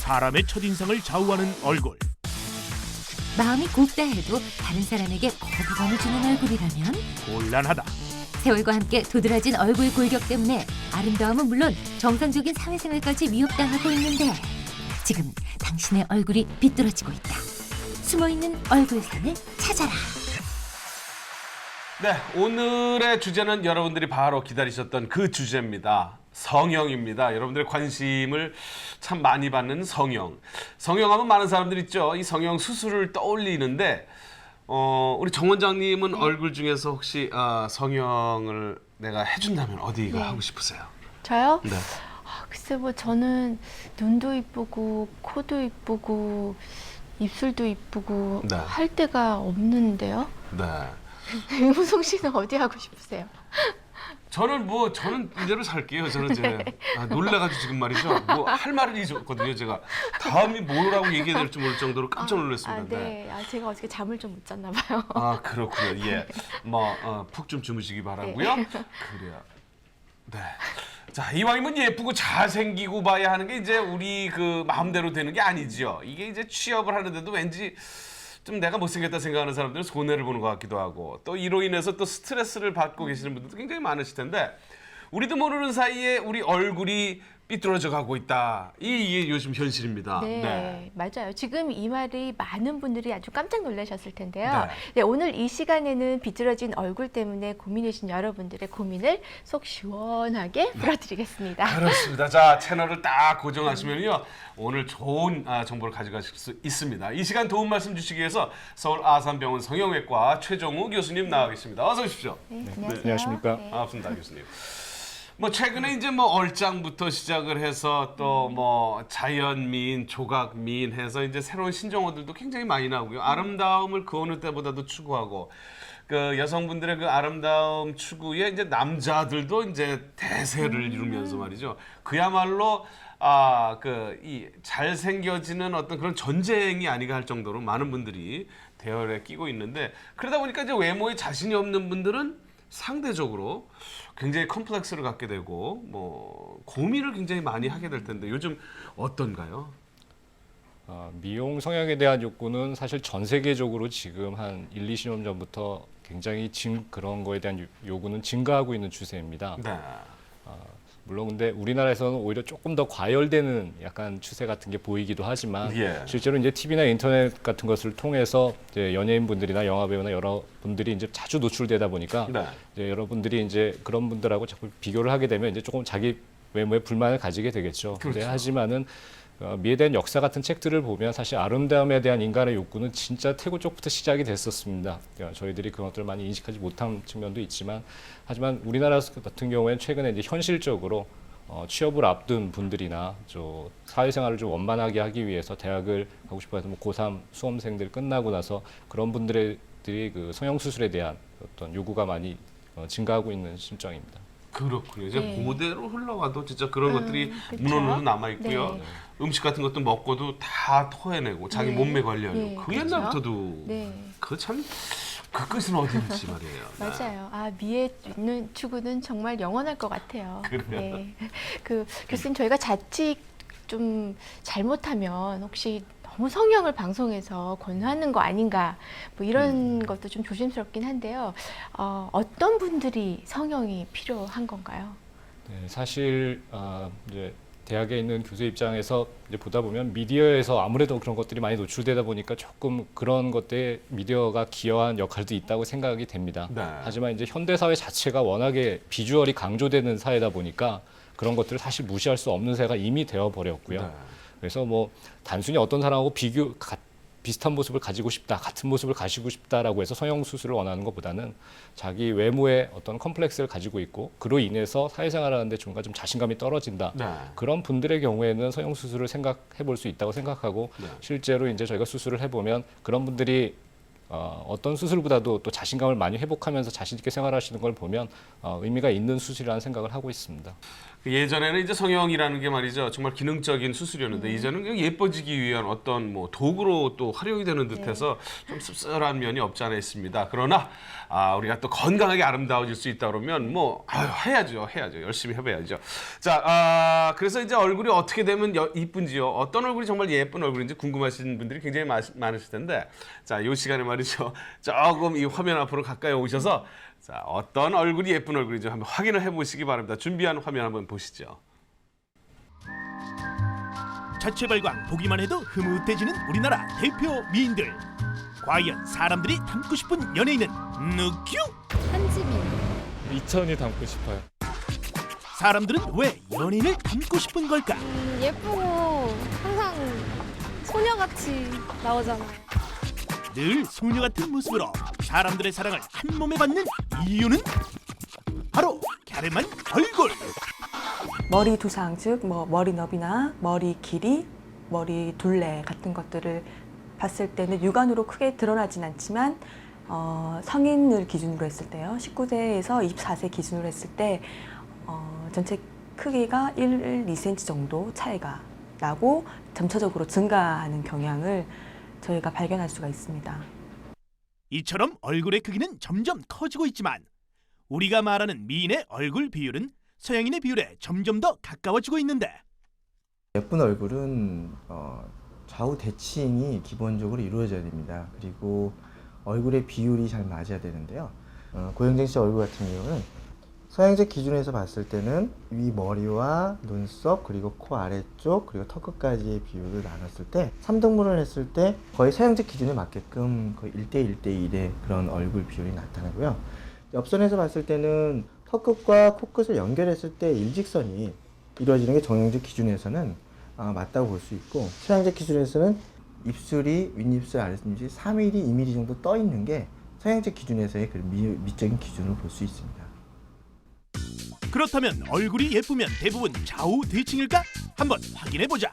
사람의 첫인상을 좌우하는 얼굴. 마음이 곱다 해도 다른 사람에게 거부감을 주는 얼굴이라면 곤란하다. 세월과 함께 도드라진 얼굴 골격 때문에 아름다움은 물론 정상적인 사회생활까지 위협당하고 있는데 지금 당신의 얼굴이 비뚤어지고 있다. 숨어있는 얼굴상을 찾아라. 네, 오늘의 주제는 여러분들이 바로 기다리셨던 그 주제입니다. 성형입니다. 여러분들의 관심을 참 많이 받는 성형. 성형하면 많은 사람들이 있죠. 이 성형 수술을 떠올리는데 우리 정 원장님은 얼굴 중에서 혹시 성형을 내가 해준다면 어디가 네. 하고 싶으세요? 저요? 네. 글쎄 뭐 저는 눈도 이쁘고 코도 이쁘고 입술도 이쁘고 네. 할 데가 없는데요. 네. 임우성 씨는 어디 하고 싶으세요? 저는 이대로 살게요. 저는 이제 놀래가지고 지금 말이죠. 뭐 할 말을 잊었거든요. 제가 다음이 뭐라고 얘기해야 될지 모를 정도로 깜짝 놀랐습니다. 네. 제가 어저께 잠을 좀 못 잤나 봐요. 그렇군요. 예. 푹 좀 주무시기 바라고요. 그래요. 네. 자, 이왕이면 예쁘고 잘생기고 봐야 하는 게 이제 우리 그 마음대로 되는 게 아니죠. 이게 이제 취업을 하는데도 왠지 좀 내가 못생겼다 생각하는 사람들은 손해를 보는 것 같기도 하고 또 이로 인해서 또 스트레스를 받고 계시는 분들도 굉장히 많으실 텐데 우리도 모르는 사이에 우리 얼굴이 삐뚤어져 가고 있다. 이게 요즘 현실입니다. 네, 맞아요. 지금 이 말이 많은 분들이 아주 깜짝 놀라셨을 텐데요. 네. 네, 오늘 이 시간에는 비뚤어진 얼굴 때문에 고민이신 여러분들의 고민을 속 시원하게 풀어드리겠습니다. 그렇습니다. 자, 채널을 딱 고정하시면요. 오늘 좋은 정보를 가져가실 수 있습니다. 이 시간 도움 말씀 주시기 위해서 서울 아산병원 성형외과 최종우 교수님 나와 계십니다. 어서 오십시오. 네, 안녕하세요. 안녕하십니까. 네. 반갑습니다, 교수님. 최근에 이제 얼짱부터 시작을 해서 또 자연미인, 조각미인 해서 이제 새로운 신종어들도 굉장히 많이 나오고요. 아름다움을 그 어느 때보다도 추구하고 그 여성분들의 그 아름다움 추구에 이제 남자들도 이제 대세를 이루면서 말이죠. 그야말로 이 잘생겨지는 어떤 그런 전쟁이 아닌가 할 정도로 많은 분들이 대열에 끼고 있는데 그러다 보니까 이제 외모에 자신이 없는 분들은 상대적으로 굉장히 컴플렉스를 갖게 되고 고민을 굉장히 많이 하게 될 텐데 요즘 어떤가요? 미용 성형에 대한 욕구는 사실 전 세계적으로 지금 한 1, 20년 전부터 굉장히 그런 거에 대한 요구는 증가하고 있는 추세입니다. 네. 물론 근데 우리나라에서는 오히려 조금 더 과열되는 약간 추세 같은 게 보이기도 하지만 예. 실제로 이제 TV나 인터넷 같은 것을 통해서 이제 연예인분들이나 영화배우나 여러 분들이 이제 자주 노출되다 보니까 네. 이제 여러분들이 이제 그런 분들하고 자꾸 비교를 하게 되면 이제 조금 자기 외모에 불만을 가지게 되겠죠. 그렇죠. 근데 하지만은 미에 대한 역사 같은 책들을 보면 사실 아름다움에 대한 인간의 욕구는 진짜 태고 쪽부터 시작이 됐었습니다. 저희들이 그런 것들을 많이 인식하지 못한 측면도 있지만 하지만 우리나라 같은 경우에는 최근에 이제 현실적으로 취업을 앞둔 분들이나 사회생활을 좀 원만하게 하기 위해서 대학을 가고 싶어해서 고3 수험생들 끝나고 나서 그런 분들이 그 성형수술에 대한 어떤 요구가 많이 증가하고 있는 심정입니다. 그렇군요. 이제 네. 그대로 흘러가도 진짜 그런 것들이 그쵸? 문헌으로 남아 있고요. 네. 음식 같은 것도 먹고도 다 토해내고 자기 네. 몸매 관리하려고. 네, 그 그렇죠. 옛날부터도 네. 그 참 그 끝은 어디인지 말이에요. 네. 맞아요. 미의 있는 추구는 정말 영원할 것 같아요. 그래요? 네. 교수님 저희가 자칫 좀 잘못하면 혹시 너무 성형을 방송에서 권유하는 거 아닌가 이런 것도 좀 조심스럽긴 한데요. 어떤 분들이 성형이 필요한 건가요? 네, 사실 이제 대학에 있는 교수 입장에서 이제 보다 보면 미디어에서 아무래도 그런 것들이 많이 노출되다 보니까 조금 그런 것들에 미디어가 기여한 역할도 있다고 생각이 됩니다. 네. 하지만 이제 현대 사회 자체가 워낙에 비주얼이 강조되는 사회다 보니까 그런 것들을 사실 무시할 수 없는 사회가 이미 되어 버렸고요. 네. 그래서 단순히 어떤 사람하고 비슷한 모습을 가지고 싶다, 같은 모습을 가지고 싶다라고 해서 성형 수술을 원하는 것보다는 자기 외모에 어떤 컴플렉스를 가지고 있고 그로 인해서 사회생활하는데 좀 자신감이 떨어진다. 네. 그런 분들의 경우에는 성형 수술을 생각해 볼 수 있다고 생각하고 네. 실제로 이제 저희가 수술을 해보면 그런 분들이 어떤 수술보다도 또 자신감을 많이 회복하면서 자신 있게 생활하시는 걸 보면 의미가 있는 수술이라는 생각을 하고 있습니다. 예전에는 이제 성형이라는 게 말이죠. 정말 기능적인 수술이었는데 이제는 그냥 예뻐지기 위한 어떤 뭐 도구로 또 활용이 되는 듯해서 좀 씁쓸한 면이 없지 않아 있습니다. 그러나 우리가 또 건강하게 아름다워질 수 있다 그러면 뭐 해야죠. 열심히 해봐야죠. 자, 그래서 이제 얼굴이 어떻게 되면 이쁜지요. 어떤 얼굴이 정말 예쁜 얼굴인지 궁금하신 분들이 굉장히 많으실 텐데, 자, 이 시간에 말이죠. 조금 이 화면 앞으로 가까이 오셔서 자, 어떤 얼굴이 예쁜 얼굴인지 한번 확인을 해보시기 바랍니다. 준비한 화면 한번 보시죠. 자체 발광 보기만 해도 흐뭇해지는 우리나라 대표 미인들. 과연 사람들이 닮고 싶은 연예인은 누구? 이천이 닮고 싶어요. 사람들은 왜 연예인을 닮고 싶은 걸까? 예쁘고 항상 소녀같이 나오잖아요. 늘 소녀 같은 모습으로 사람들의 사랑을 한 몸에 받는 이유는 바로 갸름한 얼굴. 머리 두상, 즉 머리 너비나 머리 길이, 머리 둘레 같은 것들을 봤을 때는 육안으로 크게 드러나진 않지만 성인을 기준으로 했을 때요. 19세에서 24세 기준으로 했을 때 전체 크기가 1, 2cm 정도 차이가 나고 점차적으로 증가하는 경향을 저희가 발견할 수가 있습니다. 이처럼 얼굴의 크기는 점점 커지고 있지만 우리가 말하는 미인의 얼굴 비율은 서양인의 비율에 점점 더 가까워지고 있는데, 예쁜 얼굴은 좌우 대칭이 기본적으로 이루어져야 됩니다. 그리고 얼굴의 비율이 잘 맞아야 되는데요. 고영정 씨 얼굴 같은 경우는 서양적 기준에서 봤을 때는 위 머리와 눈썹 그리고 코 아래쪽 그리고 턱 끝까지의 비율을 나눴을 때 3등분을 했을 때 거의 서양적 기준에 맞게끔 거의 1대1대1의 그런 얼굴 비율이 나타나고요. 옆선에서 봤을 때는 턱 끝과 코 끝을 연결했을 때 일직선이 이루어지는 게 정형적 기준에서는 맞다고 볼 수 있고, 서양적 기준에서는 입술이 윗입술 아랫입술 3mm, 2mm 정도 떠 있는 게 서양적 기준에서의 그 미적인 기준을 볼 수 있습니다. 그렇다면 얼굴이 예쁘면 대부분 좌우 대칭일까? 한번 확인해보자.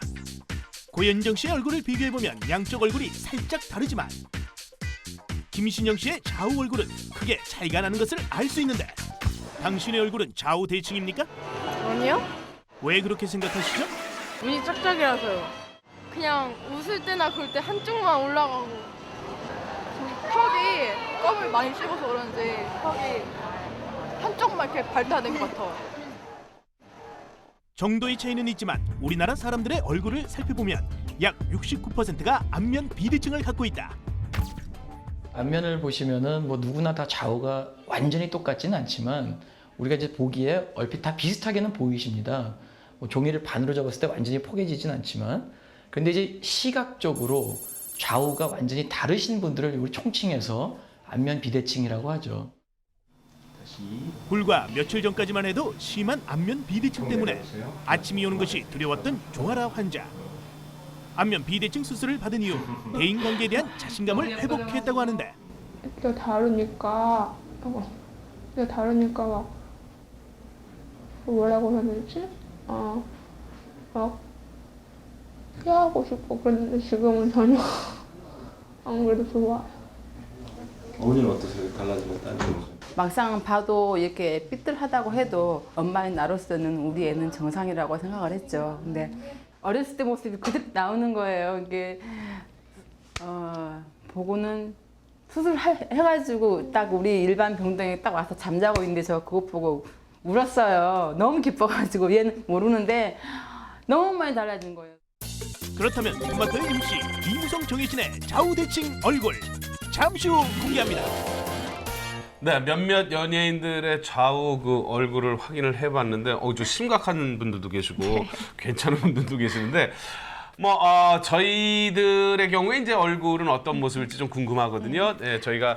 고현정 씨의 얼굴을 비교해보면 양쪽 얼굴이 살짝 다르지만 김신영 씨의 좌우 얼굴은 크게 차이가 나는 것을 알 수 있는데, 당신의 얼굴은 좌우 대칭입니까? 아니요? 왜 그렇게 생각하시죠? 눈이 짝짝이라서요. 그냥 웃을 때나 그럴 때 한쪽만 올라가고 턱이 껌을 많이 씹어서 그런지 턱이 한쪽만 이렇게 발달된 것 같아요. 정도의 차이는 있지만 우리나라 사람들의 얼굴을 살펴보면 약 69%가 안면 비대칭을 갖고 있다. 안면을 보시면은 뭐 누구나 다 좌우가 완전히 똑같지는 않지만 우리가 이제 보기에 얼핏 다 비슷하게는 보이십니다. 뭐 종이를 반으로 접었을 때 완전히 포개지진 않지만, 근데 이제 시각적으로 좌우가 완전히 다르신 분들을 우리 총칭해서 안면 비대칭이라고 하죠. 불과 며칠 전까지만 해도 심한 안면 비대칭 때문에 아침이 오는 것이 두려웠던 조아라 환자. 안면 비대칭 수술을 받은 이후 대인관계에 대한 자신감을 회복했다고 하는데, 진짜 다르니까 막 뭐라고 해야 되지? 막 피하고 싶고 그랬는데 지금은 전혀 안 그래도 좋아요. 어머니는 어떠세요? 달라진 것 따지면서? 막상 봐도 이렇게 삐뚤하다고 해도 엄마인 나로서는 우리 애는 정상이라고 생각을 했죠. 근데 어렸을 때 모습이 그대로 나오는 거예요. 이게 보고는 수술해가지고 딱 우리 일반 병동에 딱 와서 잠자고 있는데 저 그것 보고 울었어요. 너무 기뻐가지고 얘는 모르는데 너무 많이 달라진 거예요. 그렇다면 토마토의 MC 이무성 정혜진의 좌우 대칭 얼굴 잠시 후 공개합니다. 네, 몇몇 연예인들의 좌우 그 얼굴을 확인을 해봤는데, 좀 심각한 분들도 계시고 괜찮은 분들도 계시는데, 저희들의 경우에 이제 얼굴은 어떤 모습일지 좀 궁금하거든요. 네, 저희가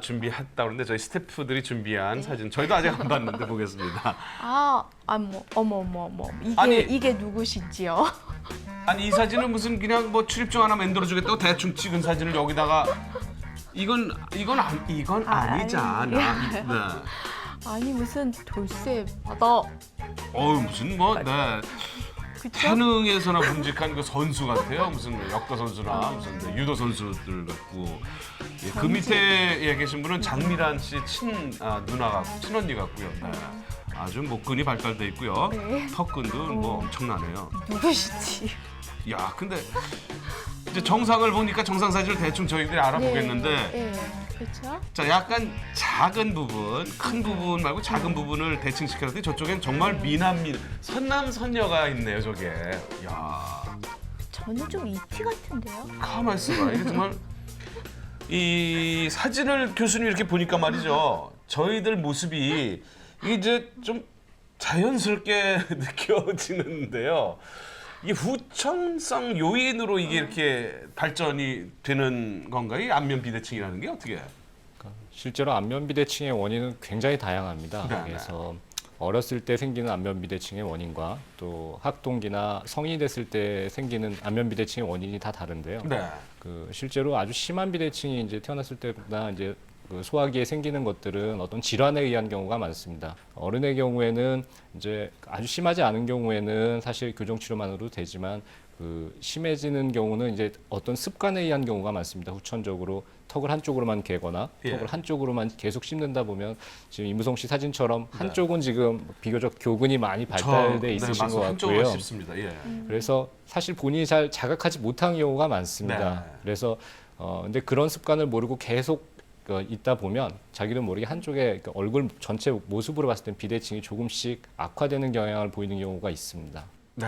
준비했다 그러는데 저희 스태프들이 준비한 사진 저희도 아직 안 봤는데 보겠습니다. 어머 이게 누구신지요? 아니 이 사진은 무슨 그냥 뭐 출입증 하나 만들어주겠다고 대충 찍은 사진을 여기다가 이건 아니잖아. 네. 아니 무슨 돌쇠 바다. 무슨 네. 태능에서나 분직한 그 선수 같아요. 무슨 역도 선수나 무슨 유도 선수들 같고. 예, 그 밑에 계신 분은 장미란 씨 친언니 같고요. 네. 아주 목근이 발달돼 있고요. 네. 턱근도 뭐 엄청나네요. 누구시지? 야, 근데 이제 정상을 보니까 정상 사진을 대충 저희들이 알아보겠는데 네, 그렇죠. 자, 약간 작은 부분, 큰 부분 말고 작은 부분을 대칭시켰는데 저쪽엔 정말 미남미 선남선녀가 있네요, 저게. 야, 저는 좀 이티 같은데요. 가만 있어봐. 이게 정말 이 사진을 교수님 이렇게 보니까 말이죠. 저희들 모습이 이게 이제 좀 자연스럽게 느껴지는데요. 이 후천성 요인으로 이게 이렇게 발전이 되는 건가요? 이 안면 비대칭이라는 게 어떻게? 실제로 안면 비대칭의 원인은 굉장히 다양합니다. 네, 그래서 어렸을 때 생기는 안면 비대칭의 원인과 또 학동기나 성인이 됐을 때 생기는 안면 비대칭의 원인이 다 다른데요. 네. 그 실제로 아주 심한 비대칭이 이제 태어났을 때보다 이제 그 소화기에 생기는 것들은 어떤 질환에 의한 경우가 많습니다. 어른의 경우에는 이제 아주 심하지 않은 경우에는 사실 교정 치료만으로도 되지만 그 심해지는 경우는 이제 어떤 습관에 의한 경우가 많습니다. 후천적으로 턱을 한쪽으로만 개거나 예. 턱을 한쪽으로만 계속 씹는다 보면 지금 임우성 씨 사진처럼 한쪽은 지금 비교적 교근이 많이 발달돼 있으신 것 한쪽으로 같고요. 씹습니다. 예. 그래서 사실 본인이 잘 자각하지 못한 경우가 많습니다. 네. 그래서 근데 그런 습관을 모르고 계속 있다 보면 자기도 모르게 한쪽에 얼굴 전체 모습으로 봤을 땐 비대칭이 조금씩 악화되는 경향을 보이는 경우가 있습니다. 네.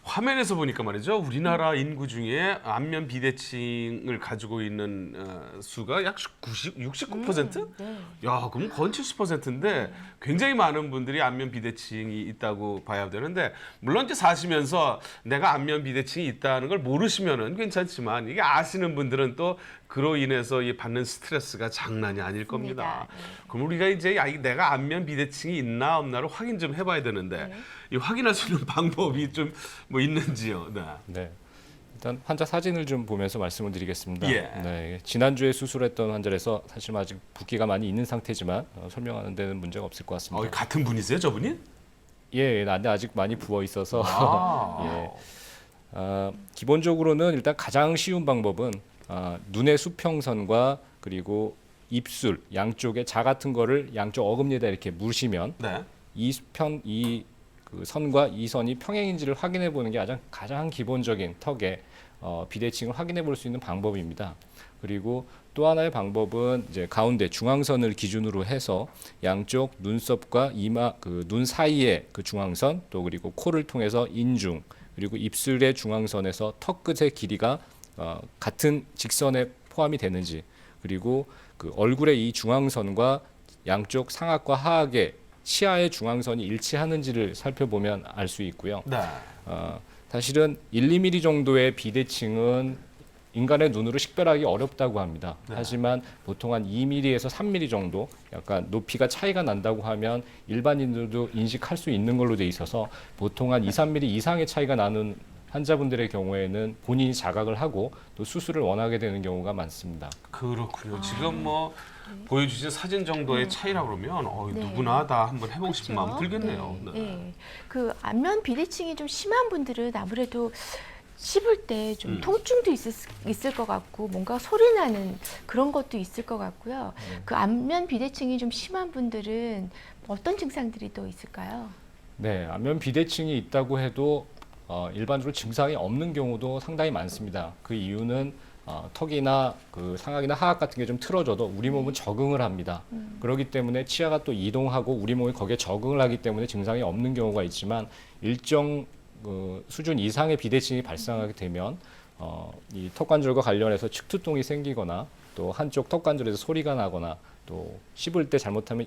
화면에서 보니까 말이죠. 우리나라 인구 중에 안면 비대칭을 가지고 있는 수가 약 69%? 네. 야, 그럼 거의 70%인데 굉장히 많은 분들이 안면 비대칭이 있다고 봐야 되는데 물론 이제 사시면서 내가 안면 비대칭이 있다는 걸 모르시면은 괜찮지만 이게 아시는 분들은 또 그로 인해서 이 받는 스트레스가 장난이 아닐 겁니다. 그럼 우리가 이제 내가 안면 비대칭이 있나 없나를 확인 좀 해봐야 되는데 이 확인할 수 있는 방법이 좀 뭐 있는지요? 네. 네. 일단 환자 사진을 좀 보면서 말씀을 드리겠습니다. 예. 네, 지난주에 수술했던 환자라서 사실 아직 붓기가 많이 있는 상태지만 설명하는 데는 문제가 없을 것 같습니다. 같은 분이세요, 저분이? 예, 나한테 아직 많이 부어 있어서 아. 예. 기본적으로는 일단 가장 쉬운 방법은 눈의 수평선과 그리고 입술 양쪽에 자 같은 거를 양쪽 어금니에다 이렇게 무시면 네. 그 선과 이 선이 평행인지를 확인해 보는 게 가장 기본적인 턱의 비대칭을 확인해 볼 수 있는 방법입니다. 그리고 또 하나의 방법은 이제 가운데 중앙선을 기준으로 해서 양쪽 눈썹과 이마 그 눈 사이의 그 중앙선 또 그리고 코를 통해서 인중 그리고 입술의 중앙선에서 턱 끝의 길이가 같은 직선에 포함이 되는지 그리고 그 얼굴의 이 중앙선과 양쪽 상악과 하악의 치아의 중앙선이 일치하는지를 살펴보면 알 수 있고요. 네. 사실은 1, 2mm 정도의 비대칭은 인간의 눈으로 식별하기 어렵다고 합니다. 네. 하지만 보통 한 2mm에서 3mm 정도 약간 높이가 차이가 난다고 하면 일반인들도 인식할 수 있는 걸로 돼 있어서 보통 한 2, 3mm 이상의 차이가 나는 환자분들의 경우에는 본인이 자각을 하고 또 수술을 원하게 되는 경우가 많습니다. 그렇군요. 지금 뭐 보여주신 사진 정도의 차이라 그러면 누구나 다 한번 해보고 싶은 마음 들겠네요. 네. 네. 그 안면 비대칭이 좀 심한 분들은 아무래도 씹을 때 좀 통증도 있을 것 같고 뭔가 소리 나는 그런 것도 있을 것 같고요. 그 안면 비대칭이 좀 심한 분들은 어떤 증상들이 또 있을까요? 네, 안면 비대칭이 있다고 해도 일반적으로 증상이 없는 경우도 상당히 많습니다. 그 이유는 턱이나 그 상악이나 하악 같은 게 좀 틀어져도 우리 몸은 적응을 합니다. 그렇기 때문에 치아가 또 이동하고 우리 몸이 거기에 적응을 하기 때문에 증상이 없는 경우가 있지만 일정 수준 이상의 비대칭이 발생하게 되면 이 턱관절과 관련해서 측두통이 생기거나 또 한쪽 턱관절에서 소리가 나거나 또 씹을 때 잘못하면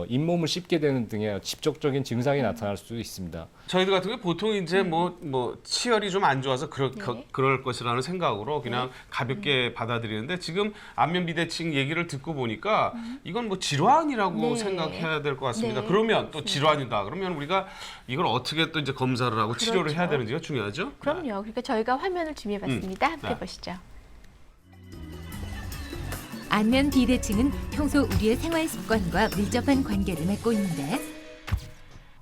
잇몸을 씹게 되는 등의 직접적인 증상이 나타날 수도 있습니다. 저희들 같은 경우 보통 이제 뭐 치열이 좀 안 좋아서 그럴 것이라는 생각으로 그냥 가볍게 받아들이는데 지금 안면 비대칭 얘기를 듣고 보니까 이건 뭐 질환이라고 생각해야 될 것 같습니다. 네. 그러면 또 질환이다. 그러면 우리가 이걸 어떻게 또 이제 검사를 하고 치료를 해야 되는지가 중요하죠? 그럼요. 그러니까 저희가 화면을 준비해봤습니다. 함께 네. 보시죠. 안면 비대칭은 평소 우리의 생활 습관과 밀접한 관계를 맺고 있는데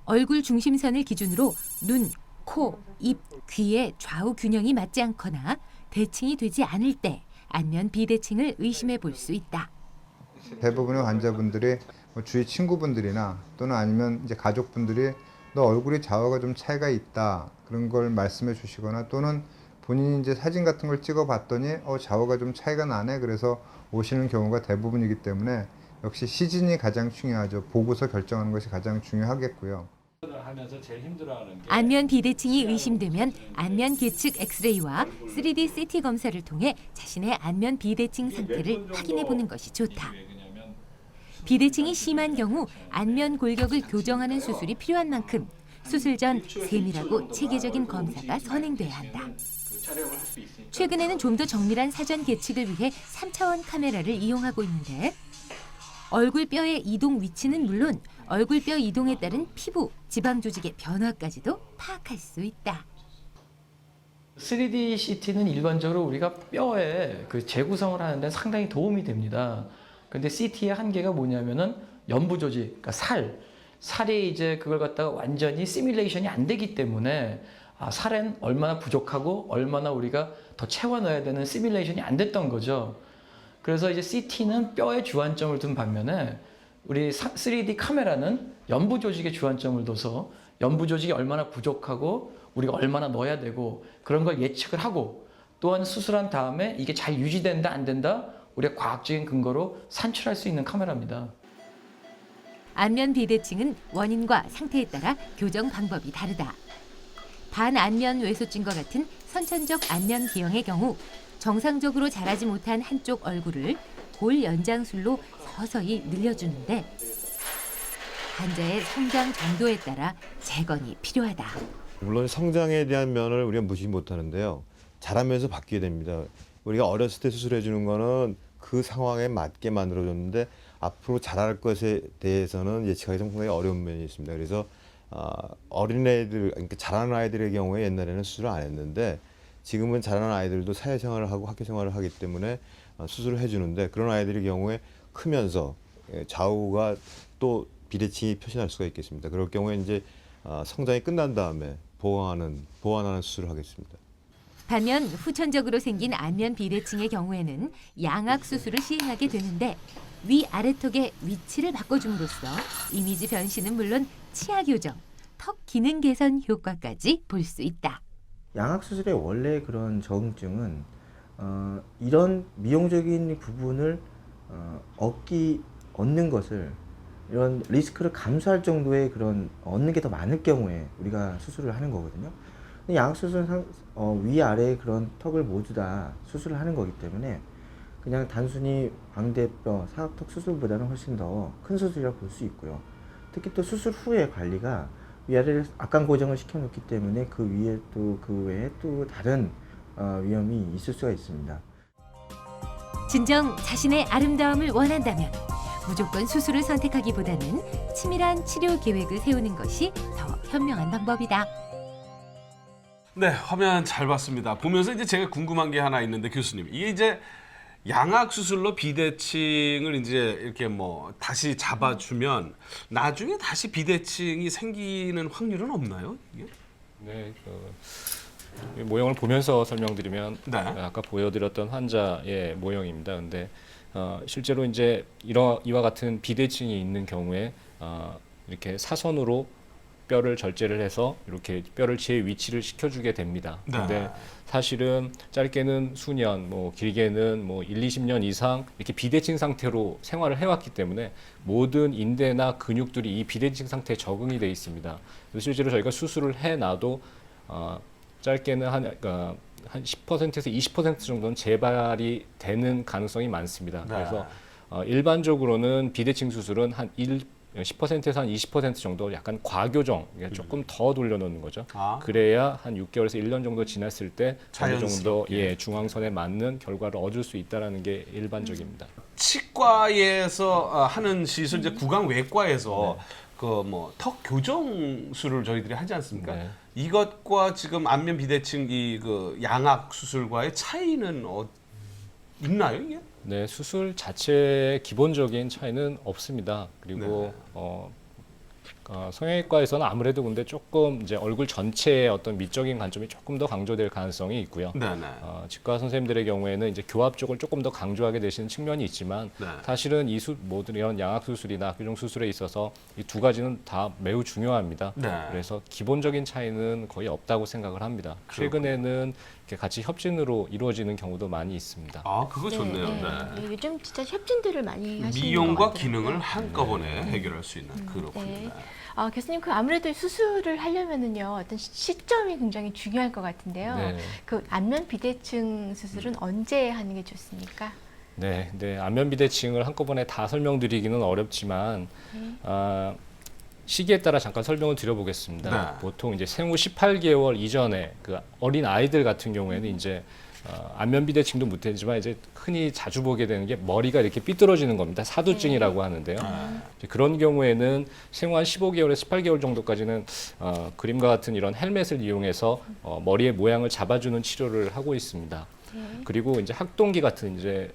얼굴 중심선을 기준으로 눈, 코, 입, 귀의 좌우 균형이 맞지 않거나 대칭이 되지 않을 때 안면 비대칭을 의심해 볼 수 있다. 대부분의 환자분들이 뭐 주위 친구분들이나 또는 아니면 이제 가족분들이 너 얼굴에 좌우가 좀 차이가 있다 그런 걸 말씀해 주시거나 또는 본인이 이제 사진 같은 걸 찍어 봤더니 좌우가 좀 차이가 나네 그래서 오시는 경우가 대부분이기 때문에 역시 시진이 가장 중요하죠. 보고서 결정하는 것이 가장 중요하겠고요. 안면 비대칭이 의심되면 안면 계측 엑스레이와 3D CT 검사를 통해 자신의 안면 비대칭 상태를 확인해 보는 것이 좋다. 비대칭이 심한 경우 안면 골격을 교정하는 수술이 필요한 만큼 수술 전 세밀하고 체계적인 검사가 선행돼야 한다. 최근에는 좀 더 정밀한 사전 계측을 위해 3차원 카메라를 이용하고 있는데 얼굴뼈의 이동 위치는 물론 얼굴뼈 이동에 따른 피부, 지방 조직의 변화까지도 파악할 수 있다. 3D CT는 일반적으로 우리가 뼈의 그 재구성을 하는 데 상당히 도움이 됩니다. 근데 CT의 한계가 뭐냐면은 연부 조직, 그러니까 살이 이제 그걸 갖다가 완전히 시뮬레이션이 안 되기 때문에 살엔 얼마나 부족하고 얼마나 우리가 더 채워 넣어야 되는 시뮬레이션이 안 됐던 거죠. 그래서 이제 CT는 뼈에 주안점을 둔 반면에 우리 3D 카메라는 연부 조직에 주안점을 둬서 연부 조직이 얼마나 부족하고 우리가 얼마나 넣어야 되고 그런 걸 예측을 하고 또한 수술한 다음에 이게 잘 유지된다 안 된다 우리가 과학적인 근거로 산출할 수 있는 카메라입니다. 안면 비대칭은 원인과 상태에 따라 교정 방법이 다르다. 반안면 외소증과 같은 선천적 안면 기형의 경우 정상적으로 자라지 못한 한쪽 얼굴을 골 연장술로 서서히 늘려주는데 환자의 성장 정도에 따라 재건이 필요하다. 물론 성장에 대한 면을 우리가 무시 못하는데요. 자라면서 바뀌게 됩니다. 우리가 어렸을 때 수술해 주는 거는 그 상황에 맞게 만들어줬는데 앞으로 자랄 것에 대해서는 예측하기 상당히 어려운 면이 있습니다. 그래서 어린애들, 그러니까 자라는 아이들의 경우에 옛날에는 수술을 안 했는데 지금은 자라는 아이들도 사회생활을 하고 학교생활을 하기 때문에 수술을 해주는데 그런 아이들의 경우에 크면서 좌우가 또 비대칭이 표시날 수가 있겠습니다. 그럴 경우에 이제 성장이 끝난 다음에 보완하는 수술을 하겠습니다. 반면 후천적으로 생긴 안면 비대칭의 경우에는 양악 수술을 시행하게 되는데 위아래턱의 위치를 바꿔줌으로써 이미지 변신은 물론 치아 교정, 턱 기능 개선 효과까지 볼 수 있다. 양악 수술의 원래 그런 적응증은 이런 미용적인 부분을 얻는 것을 이런 리스크를 감수할 정도의 그런 얻는 게 더 많을 경우에 우리가 수술을 하는 거거든요. 양악 수술은 위아래 그런 턱을 모두 다 수술을 하는 거기 때문에 그냥 단순히 광대뼈, 사각턱 수술보다는 훨씬 더 큰 수술이라고 볼 수 있고요. 특히 또 수술 후의 관리가 위아래를 악강 고정을 시켜놓기 때문에 그 위에 또 그 외에 또 다른 위험이 있을 수가 있습니다. 진정 자신의 아름다움을 원한다면 무조건 수술을 선택하기보다는 치밀한 치료 계획을 세우는 것이 더 현명한 방법이다. 네, 화면 잘 봤습니다. 보면서 이제 제가 궁금한 게 하나 있는데 교수님, 이게 이제 양악 수술로 비대칭을 이제 이렇게 뭐 다시 잡아주면 나중에 다시 비대칭이 생기는 확률은 없나요? 이게? 네, 모형을 보면서 설명드리면 네. 아까 보여드렸던 환자의 모형입니다. 근데 실제로 이제 이와 같은 비대칭이 있는 경우에 이렇게 사선으로 뼈를 절제를 해서 이렇게 뼈를 제 위치를 시켜주게 됩니다. 네. 근데 사실은 짧게는 수년, 뭐 길게는 뭐 1, 20년 이상 이렇게 비대칭 상태로 생활을 해왔기 때문에 모든 인대나 근육들이 이 비대칭 상태에 적응이 돼 있습니다. 그래서 실제로 저희가 수술을 해놔도 짧게는 한 10%에서 20% 정도는 재발이 되는 가능성이 많습니다. 네. 그래서 일반적으로는 비대칭 수술은 한 10%에서 한 20% 정도 약간 과교정, 조금 더 돌려놓는 거죠. 그래야 한 6개월에서 1년 정도 지났을 때 어느 정도 중앙선에 맞는 결과를 얻을 수 있다는 게 일반적입니다. 치과에서 하는 시술, 이제 구강외과에서 그 뭐 턱 교정술을 저희들이 하지 않습니까? 네. 이것과 지금 안면 비대칭 그 양악 수술과의 차이는 있나요, 이게? 네, 수술 자체의 기본적인 차이는 없습니다. 그리고 성형외과에서는 아무래도 근데 조금 이제 얼굴 전체의 어떤 미적인 관점이 조금 더 강조될 가능성이 있고요. 네네. 치과 선생님들의 경우에는 이제 교합 쪽을 조금 더 강조하게 되시는 측면이 있지만 네. 사실은 이 모든 이런 양악 수술이나 교정 수술에 있어서 이 두 가지는 다 매우 중요합니다. 네. 그래서 기본적인 차이는 거의 없다고 생각을 합니다. 최근에는 이렇게 같이 협진으로 이루어지는 경우도 많이 있습니다. 아, 그거 좋네요. 네. 네, 요즘 진짜 협진들을 많이 하시는 미용과 것 같더라고요. 기능을 한꺼번에 해결할 수 있는 그렇군요. 네. 네. 교수님, 그 아무래도 수술을 하려면은요, 어떤 시점이 굉장히 중요할 것 같은데요. 네. 그 안면 비대칭 수술은 언제 하는 게 좋습니까? 네, 안면 비대칭을 한꺼번에 다 설명드리기는 어렵지만 시기에 따라 잠깐 설명을 드려보겠습니다. 네. 보통 이제 생후 18개월 이전에 그 어린 아이들 같은 경우에는 이제 안면 비대칭도 못했지만 이제 흔히 자주 보게 되는 게 머리가 이렇게 삐뚤어지는 겁니다. 사두증이라고 하는데요. 이제 그런 경우에는 생후 한 15개월에서 18개월 정도까지는 그림과 같은 이런 헬멧을 이용해서 머리의 모양을 잡아주는 치료를 하고 있습니다. 그리고 이제 학동기 같은 이제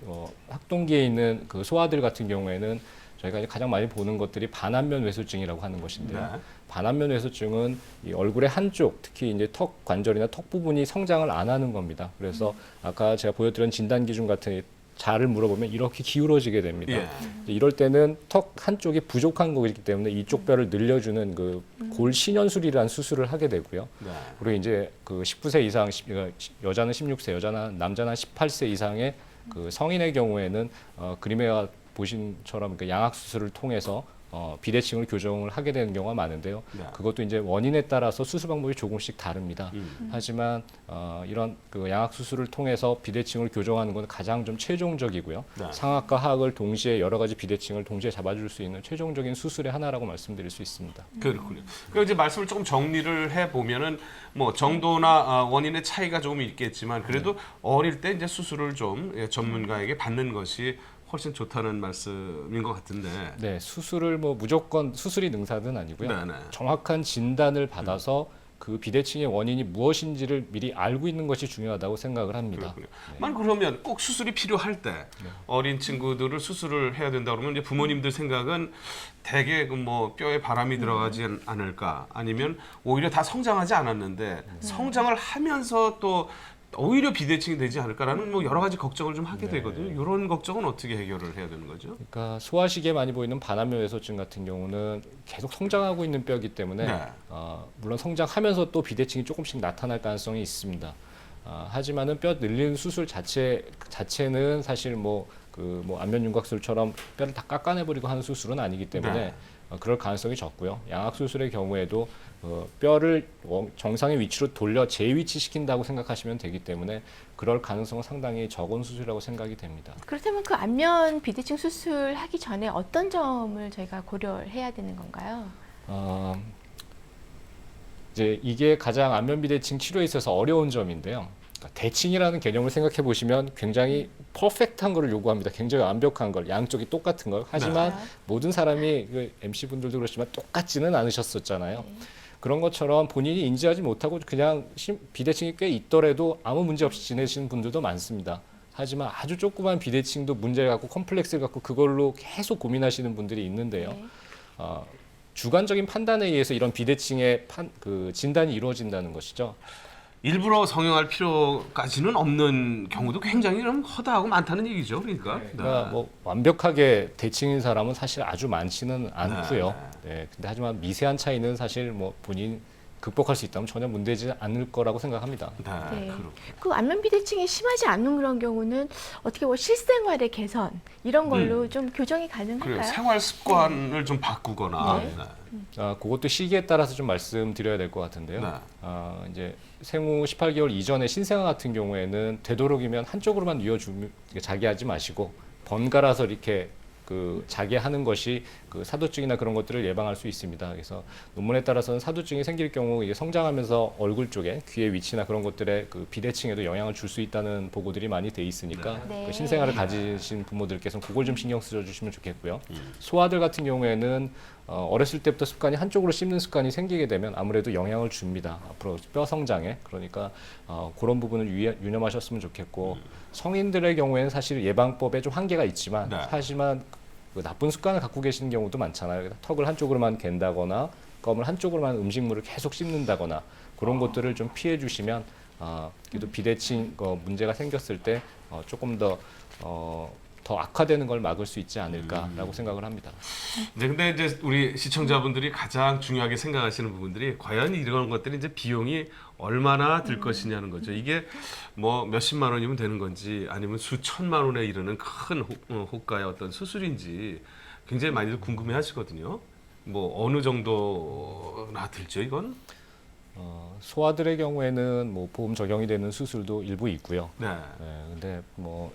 학동기에 있는 그 소아들 같은 경우에는 저희가 이제 가장 많이 보는 것들이 반안면 외소증이라고 하는 것인데요. 네. 반안면 외소증은 이 얼굴의 한쪽, 특히 이제 턱 관절이나 턱 부분이 성장을 안 하는 겁니다. 그래서 아까 제가 보여드린 진단 기준 같은 자를 물어보면 이렇게 기울어지게 됩니다. 예. 이럴 때는 턱 한쪽이 부족한 거기 때문에 이쪽 뼈를 늘려주는 그 골신현술이라는 수술을 하게 되고요. 네. 그리고 이제 그 19세 이상, 여자는 16세, 남자는 18세 이상의 그 성인의 경우에는 그림에 보신처럼 그 양악 수술을 통해서 비대칭을 교정을 하게 되는 경우가 많은데요. 네. 그것도 이제 원인에 따라서 수술 방법이 조금씩 다릅니다. 하지만 이런 그 양악 수술을 통해서 비대칭을 교정하는 것은 가장 좀 최종적이고요. 네. 상악과 하악을 동시에 여러 가지 비대칭을 동시에 잡아줄 수 있는 최종적인 수술의 하나라고 말씀드릴 수 있습니다. 그렇군요. 그리고 이제 말씀을 조금 정리를 해 보면은 뭐 정도나 원인의 차이가 조금 있겠지만 그래도 어릴 때 이제 수술을 좀 전문가에게 받는 것이 훨씬 좋다는 말씀인 것 같은데. 네, 수술을 뭐 무조건 수술이 능사는 아니고요. 네네. 정확한 진단을 받아서 그 비대칭의 원인이 무엇인지를 미리 알고 있는 것이 중요하다고 생각을 합니다. 만 그러면 꼭 수술이 필요할 때 어린 친구들을 수술을 해야 된다 그러면 이제 부모님들 생각은 대개 그 뭐 뼈에 바람이 들어가지 않을까 아니면 오히려 다 성장하지 않았는데 성장을 하면서 또 오히려 비대칭이 되지 않을까라는 뭐 여러 가지 걱정을 좀 하게 되거든요. 이런 걱정은 어떻게 해결을 해야 되는 거죠? 그러니까 소아시기에 많이 보이는 반안면 외소증 같은 경우는 계속 성장하고 있는 뼈이기 때문에 네. 물론 성장하면서 또 비대칭이 조금씩 나타날 가능성이 있습니다. 하지만은 뼈 늘리는 수술 자체는 사실 뭐 안면 윤곽술처럼 뼈를 다 깎아내버리고 하는 수술은 아니기 때문에 네. 그럴 가능성이 적고요. 양악 수술의 경우에도 뼈를 정상의 위치로 돌려 재위치시킨다고 생각하시면 되기 때문에 그럴 가능성은 상당히 적은 수술이라고 생각이 됩니다. 그렇다면 그 안면 비대칭 수술하기 전에 어떤 점을 저희가 고려해야 되는 건가요? 이제 이게 가장 안면 비대칭 치료에 있어서 어려운 점인데요. 그러니까 대칭이라는 개념을 생각해 보시면 굉장히 퍼펙트한 걸 요구합니다. 굉장히 완벽한 걸, 양쪽이 똑같은 걸. 하지만 모든 사람이 그 MC 분들도 그렇지만 똑같지는 않으셨었잖아요. 그런 것처럼 본인이 인지하지 못하고 그냥 비대칭이 꽤 있더라도 아무 문제 없이 지내시는 분들도 많습니다. 하지만 아주 조그만 비대칭도 문제를 갖고 컴플렉스를 갖고 그걸로 계속 고민하시는 분들이 있는데요. 주관적인 판단에 의해서 이런 비대칭의 진단이 이루어진다는 것이죠. 일부러 성형할 필요까지는 없는 경우도 굉장히 좀 허다하고 많다는 얘기죠. 그러니까. 그러니까 뭐 완벽하게 대칭인 사람은 사실 아주 많지는 않고요. 네. 근데 하지만 미세한 차이는 사실 뭐 본인 극복할 수 있다면 전혀 문제지 않을 거라고 생각합니다. 네. 그 안면 비대칭이 심하지 않는 그런 경우는 어떻게 뭐 실생활의 개선 이런 걸로 좀 교정이 가능할까요? 그래, 생활 습관을 좀 바꾸거나. 그것도 시기에 따라서 좀 말씀드려야 될 것 같은데요. 이제 생후 18개월 이전에 신생아 같은 경우에는 되도록이면 한쪽으로만 자게 하지 마시고 번갈아서 이렇게 자게 하는 것이 그 사두증이나 그런 것들을 예방할 수 있습니다. 그래서 논문에 따라서는 사두증이 생길 경우 이게 성장하면서 얼굴 쪽에 귀의 위치나 그런 것들에 그 비대칭에도 영향을 줄 수 있다는 보고들이 많이 돼 있으니까 그 신생아를 가지신 부모들께서는 그걸 좀 신경 써 주시면 좋겠고요. 소아들 같은 경우에는 어렸을 때부터 습관이 한쪽으로 씹는 습관이 생기게 되면 아무래도 영향을 줍니다. 앞으로 뼈 성장에. 그러니까 그런 부분을 유념하셨으면 좋겠고 성인들의 경우에는 사실 예방법에 좀 한계가 있지만 하지만 그 나쁜 습관을 갖고 계시는 경우도 많잖아요. 턱을 한쪽으로만 갠다거나 껌을 한쪽으로만 음식물을 계속 씹는다거나 그런 것들을 좀 피해 주시면 그래도 비대칭 문제가 생겼을 때 조금 더 악화되는 걸 막을 수 있지 않을까라고 생각을 합니다. 네, 근데 이제 우리 시청자분들이 가장 중요하게 생각하시는 부분들이 과연 이런 것들이 이제 비용이 얼마나 들 것이냐는 거죠. 이게 뭐 몇십만 원이면 되는 건지 아니면 수천만 원에 이르는 큰 호가의 어떤 수술인지 굉장히 많이들 궁금해하시거든요. 뭐 어느 정도나 들죠, 이건? 소아들의 경우에는 뭐 보험 적용이 되는 수술도 일부 있고요. 네. 근데 뭐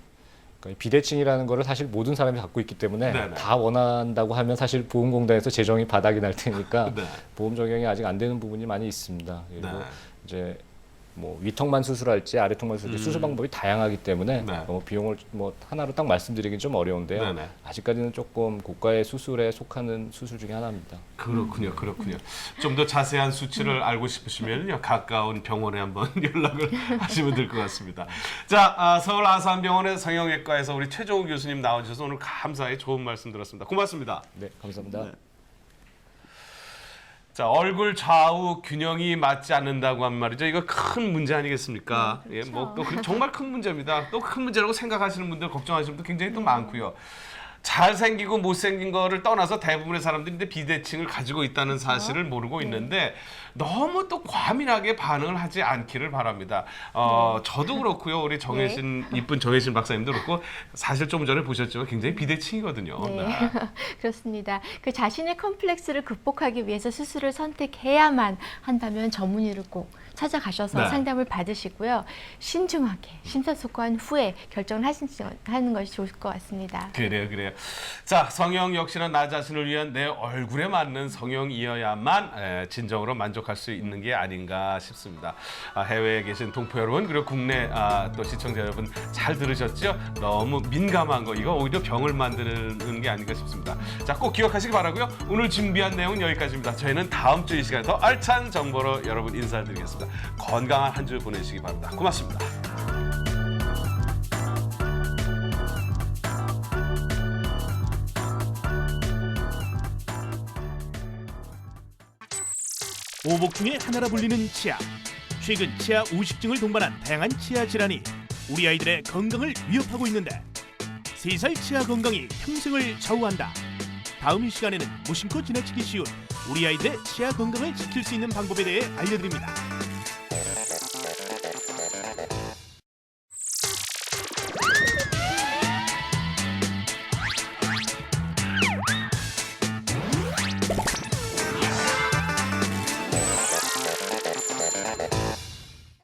그러니까 비대칭이라는 거를 사실 모든 사람이 갖고 있기 때문에 네네. 다 원한다고 하면 사실 보험공단에서 재정이 바닥이 날 테니까 네. 보험 적용이 아직 안 되는 부분이 많이 있습니다. 그리고 네. 이제 뭐 위턱만 수술할지 아래턱만 수술할지 수술 방법이 다양하기 때문에 네. 비용을 뭐 하나로 딱 말씀드리긴 좀 어려운데요. 네네. 아직까지는 조금 고가의 수술에 속하는 수술 중에 하나입니다. 그렇군요. 좀 더 자세한 수치를 알고 싶으시면요, 가까운 병원에 한번 연락을 하시면 될 것 같습니다. 자, 서울 아산병원의 성형외과에서 우리 최종우 교수님 나와주셔서 오늘 감사히 좋은 말씀 들었습니다. 고맙습니다. 네, 감사합니다. 네. 자, 얼굴 좌우 균형이 맞지 않는다고 한 말이죠. 이거 큰 문제 아니겠습니까? 예, 뭐 또 정말 큰 문제입니다. 또 큰 문제라고 생각하시는 분들, 걱정하시는 분들 굉장히 또 많고요. 잘생기고 못생긴 거를 떠나서 대부분의 사람들이 이제 비대칭을 가지고 있다는 사실을 모르고 있는데 너무 또 과민하게 반응을 하지 않기를 바랍니다. 저도 그렇고요. 우리 정혜신 이쁜 정혜신 박사님도 그렇고 사실 좀 전에 보셨지만 굉장히 비대칭이거든요. 네. 그렇습니다. 그 자신의 컴플렉스를 극복하기 위해서 수술을 선택해야만 한다면 전문의를 꼭 찾아가셔서 네. 상담을 받으시고요. 신중하게 심사숙고한 후에 결정을 하는 것이 좋을 것 같습니다. 그래요. 자, 성형 역시나 나 자신을 위한 내 얼굴에 맞는 성형이어야만 진정으로 만족할 수 있는 게 아닌가 싶습니다. 해외에 계신 동포 여러분, 그리고 국내 또 시청자 여러분 잘 들으셨죠? 너무 민감한 거 이거 오히려 병을 만드는 게 아닌가 싶습니다. 자, 꼭 기억하시기 바라고요. 오늘 준비한 내용은 여기까지입니다. 저희는 다음 주 이 시간에 더 알찬 정보로 여러분 인사드리겠습니다. 건강한 한 주 보내시기 바랍니다. 고맙습니다. 오복 중에 하나라 불리는 치아. 최근 치아 우식증을 동반한 다양한 치아 질환이 우리 아이들의 건강을 위협하고 있는데 3살 치아 건강이 평생을 좌우한다. 다음 이 시간에는 무심코 지나치기 쉬운 우리 아이들의 치아 건강을 지킬 수 있는 방법에 대해 알려드립니다.